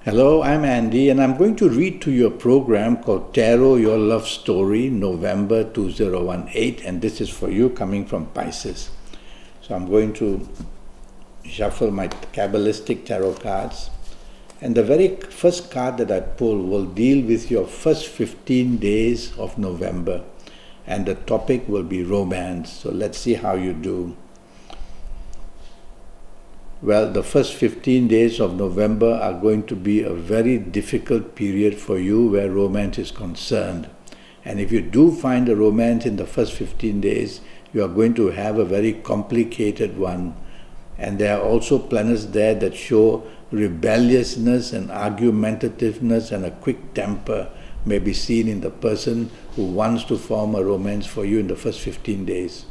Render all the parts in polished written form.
Hello, I'm Andy, and I'm going to read to you a program called Tarot Your Love Story, November 2018, and this is for you coming from Pisces. So I'm going to shuffle my Kabbalistic tarot cards, and the very first card that I pull will deal with your first 15 days of November, and the topic will be romance. So let's see how you do. Well, the first 15 days of November are going to be a very difficult period for you where romance is concerned. And if you do find a romance in the first 15 days, you are going to have a very complicated one. And there are also planets there that show rebelliousness and argumentativeness, and a quick temper may be seen in the person who wants to form a romance for you in the first 15 days.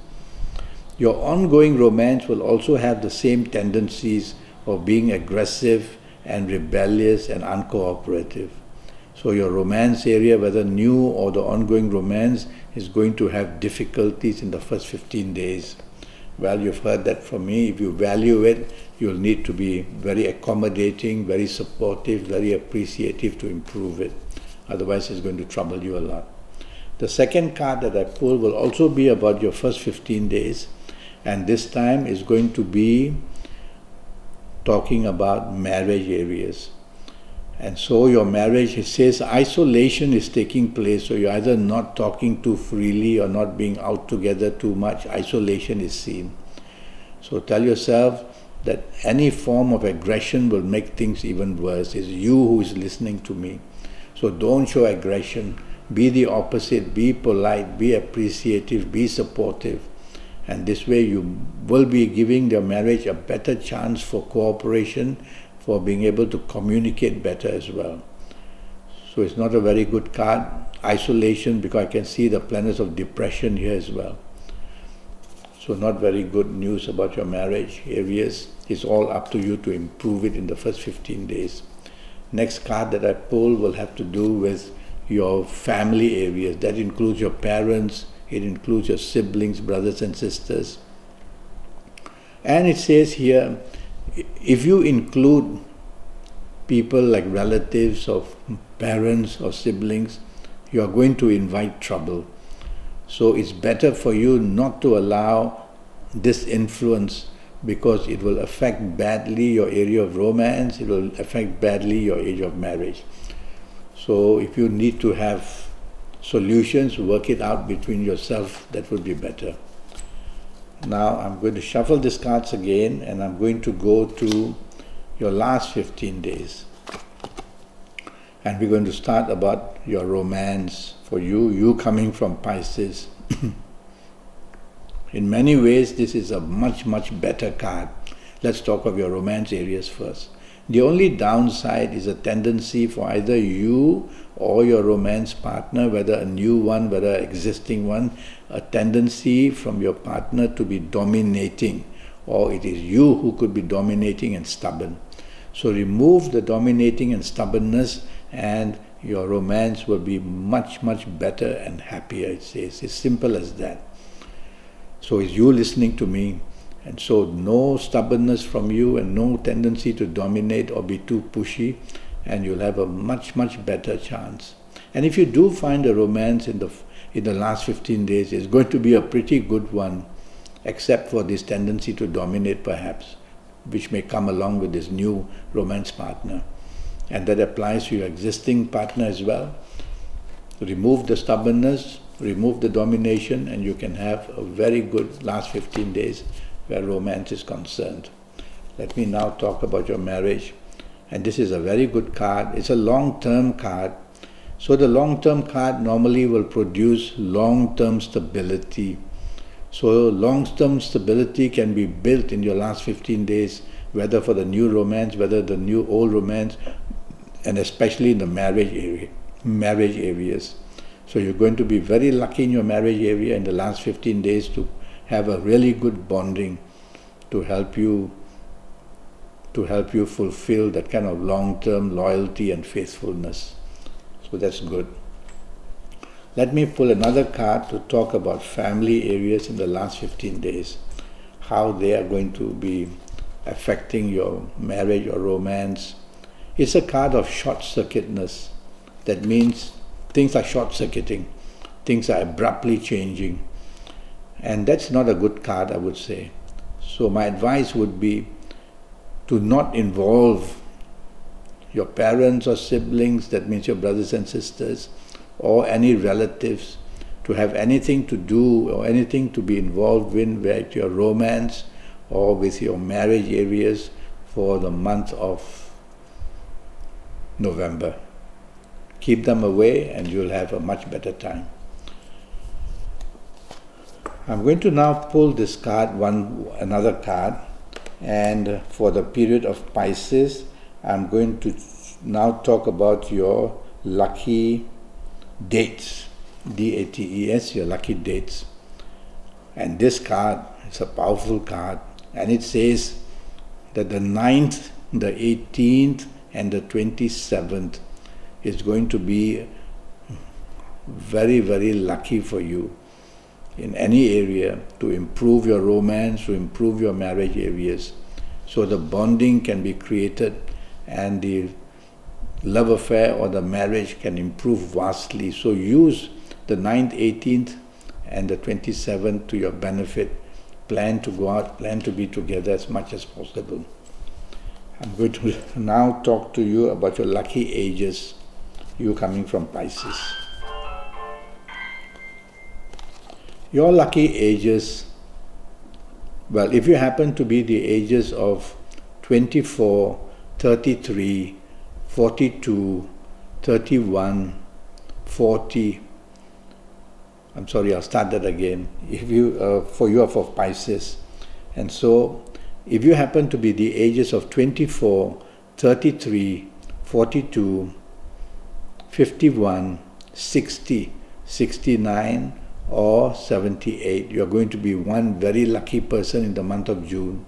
Your ongoing romance will also have the same tendencies of being aggressive and rebellious and uncooperative. So your romance area, whether new or the ongoing romance, is going to have difficulties in the first 15 days. Well, you've heard that from me. If you value it, you'll need to be very accommodating, very supportive, very appreciative to improve it. Otherwise, it's going to trouble you a lot. The second card that I pull will also be about your first 15 days. And this time is going to be talking about marriage areas. And so your marriage, it says isolation is taking place. So you're either not talking too freely or not being out together too much. Isolation is seen. So tell yourself that any form of aggression will make things even worse. It's you who is listening to me. So don't show aggression. Be the opposite. Be polite. Be appreciative. Be supportive. And this way you will be giving your marriage a better chance for cooperation, for being able to communicate better as well. So it's not a very good card, isolation, because I can see the planets of depression here as well. So not very good news about your marriage areas. It's all up to you to improve it in the first 15 days. Next card that I pull will have to do with your family areas. That includes your parents, it includes your siblings, brothers and sisters. And it says here, if you include people like relatives or parents or siblings, you are going to invite trouble. So it's better for you not to allow this influence, because it will affect badly your area of romance, it will affect badly your age of marriage. So if you need to have solutions, work it out between yourself, that would be better. Now I'm going to shuffle these cards again, and I'm going to go to your last 15 days. And we're going to start about your romance for you coming from Pisces. In many ways, this is a much better card. Let's talk of your romance areas first. The only downside is a tendency for either you or your romance partner, whether a new one, whether an existing one, a tendency from your partner to be dominating, or it is you who could be dominating and stubborn. So remove the dominating and stubbornness, and your romance will be much better and happier, it says. It's simple as that. So it's you listening to me. And so no stubbornness from you and no tendency to dominate or be too pushy, and you'll have a much better chance. And if you do find a romance in the last 15 days, it's going to be a pretty good one, except for this tendency to dominate perhaps, which may come along with this new romance partner. And that applies to your existing partner as well. Remove the stubbornness, remove the domination, and you can have a very good last 15 days where romance is concerned. Let me now talk about your marriage. And this is a very good card. It's a long-term card. So the long-term card normally will produce long-term stability. So long-term stability can be built in your last 15 days, whether for the new romance, whether the new old romance, and especially in the marriage areas. So you're going to be very lucky in your marriage area in the last 15 days to have a really good bonding to help you fulfill that kind of long-term loyalty and faithfulness. So that's good. Let me pull another card to talk about family areas in the last 15 days, how they are going to be affecting your marriage or romance It's a card of short-circuitedness. That means things are short-circuiting, things are abruptly changing. And that's not a good card, I would say. So my advice would be to not involve your parents or siblings, that means your brothers and sisters, or any relatives, to have anything to do or anything to be involved in with your romance or with your marriage areas for the month of November. Keep them away and you'll have a much better time. I'm going to now pull this card, another card, and for the period of Pisces, I'm going to now talk about your lucky dates, D-A-T-E-S, your lucky dates. And this card is a powerful card, and it says that the 9th, the 18th, and the 27th is going to be very, very lucky for you in any area to improve your romance, to improve your marriage areas. So the bonding can be created and the love affair or the marriage can improve vastly. So use the 9th, 18th and the 27th to your benefit. Plan to go out, plan to be together as much as possible. I'm going to now talk to you about your lucky ages, you coming from Pisces. Your lucky ages, well, if you happen to be the ages of 24, 33, 42, 31, 40, I'm sorry, I'll start that again. If you, for you are for Pisces. And so, if you happen to be the ages of 24, 33, 42, 51, 60, 69, or 78, you are going to be one very lucky person in the month of June.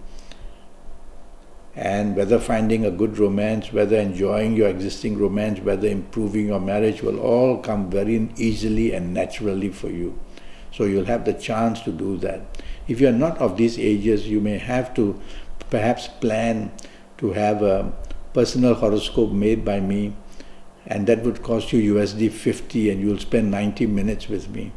And whether finding a good romance, whether enjoying your existing romance, whether improving your marriage will all come very easily and naturally for you. So you'll have the chance to do that. If you're not of these ages, you may have to perhaps plan to have a personal horoscope made by me, and that would cost you USD 50 and you'll spend 90 minutes with me.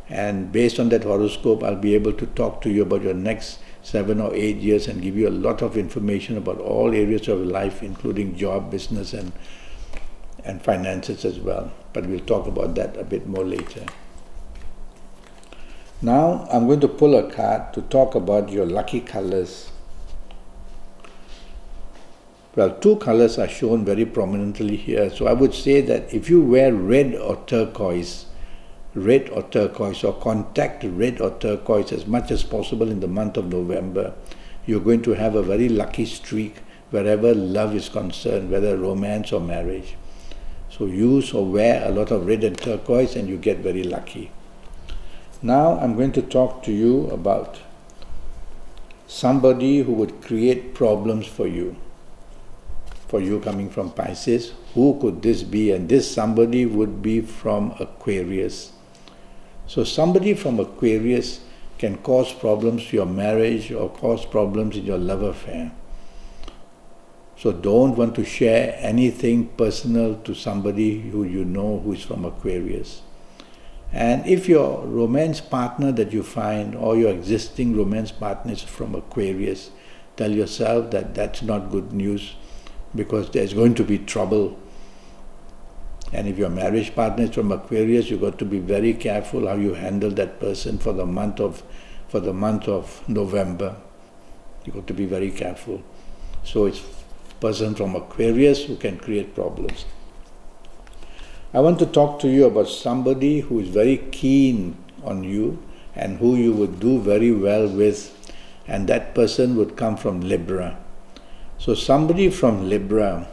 And based on that horoscope, I'll be able to talk to you about your next 7 or 8 years and give you a lot of information about all areas of life, including job, business, and finances as well. But we'll talk about that a bit more later. Now, I'm going to pull a card to talk about your lucky colors. Well, two colors are shown very prominently here. So I would say that if you wear red or turquoise, or contact red or turquoise as much as possible in the month of November, you're going to have a very lucky streak wherever love is concerned, whether romance or marriage. So use or wear a lot of red and turquoise and you get very lucky. Now I'm going to talk to you about somebody who would create problems for you coming from Pisces. Who could this be? And this somebody would be from Aquarius. So somebody from Aquarius can cause problems to your marriage or cause problems in your love affair. So don't want to share anything personal to somebody who you know who is from Aquarius. And if your romance partner that you find or your existing romance partner is from Aquarius, tell yourself that that's not good news because there's going to be trouble. And if your marriage partner is from Aquarius, you've got to be very careful how you handle that person for the month of November. You've got to be very careful. So it's a person from Aquarius who can create problems. I want to talk to you about somebody who is very keen on you and who you would do very well with, and that person would come from Libra. So somebody from Libra,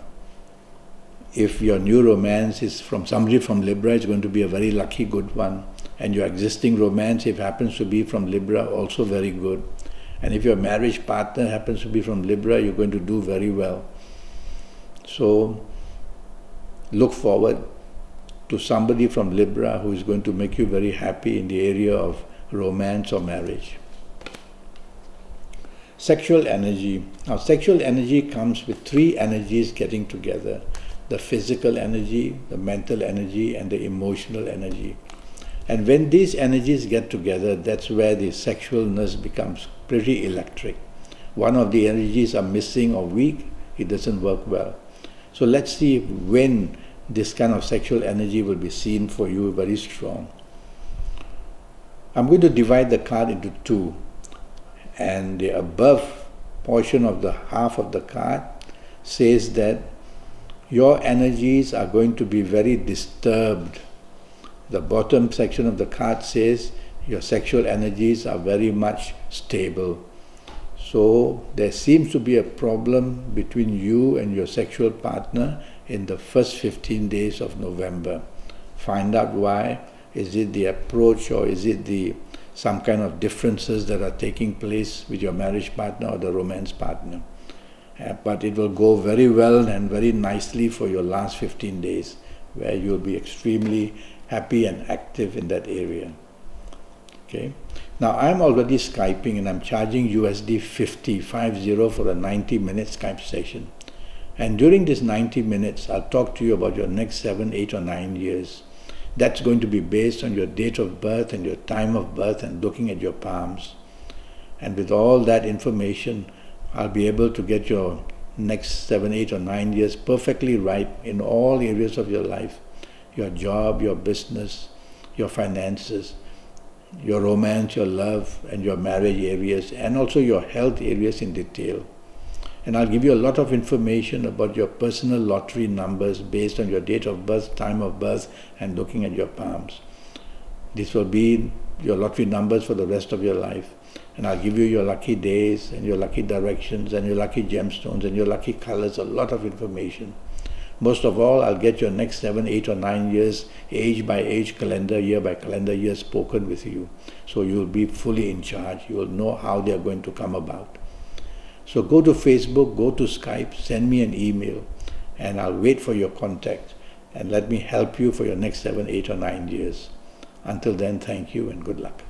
if your new romance is from somebody from Libra, it's going to be a very lucky good one. And your existing romance, if it happens to be from Libra, also very good. And if your marriage partner happens to be from Libra, you're going to do very well. So look forward to somebody from Libra who is going to make you very happy in the area of romance or marriage. Sexual energy. Now, sexual energy comes with three energies getting together: the physical energy, the mental energy, and the emotional energy. And when these energies get together, that's where the sexualness becomes pretty electric. One of the energies are missing or weak, it doesn't work well. So let's see when this kind of sexual energy will be seen for you very strong. I'm going to divide the card into two, and the above portion of the half of the card says that your energies are going to be very disturbed. The bottom section of the card says your sexual energies are very much stable. So there seems to be a problem between you and your sexual partner in the first 15 days of November. Find out why. Is it the approach, or is it some kind of differences that are taking place with your marriage partner or the romance partner? But it will go very well and very nicely for your last 15 days, where you'll be extremely happy and active in that area. Okay. Now I'm already Skyping, and I'm charging USD 50 for a 90-minute Skype session. And during this 90 minutes, I'll talk to you about your next 7, 8, or 9 years. That's going to be based on your date of birth and your time of birth and looking at your palms. And with all that information, I'll be able to get your next 7, 8, or 9 years perfectly right in all areas of your life. Your job, your business, your finances, your romance, your love, and your marriage areas, and also your health areas in detail. And I'll give you a lot of information about your personal lottery numbers based on your date of birth, time of birth, and looking at your palms. This will be your lottery numbers for the rest of your life. And I'll give you your lucky days, and your lucky directions, and your lucky gemstones, and your lucky colors, a lot of information. Most of all, I'll get your next 7, 8, or 9 years, age by age, calendar year by calendar year spoken with you. So you'll be fully in charge. You'll know how they're going to come about. So go to Facebook, go to Skype, send me an email, and I'll wait for your contact, and let me help you for your next 7, 8, or 9 years. Until then, thank you and good luck.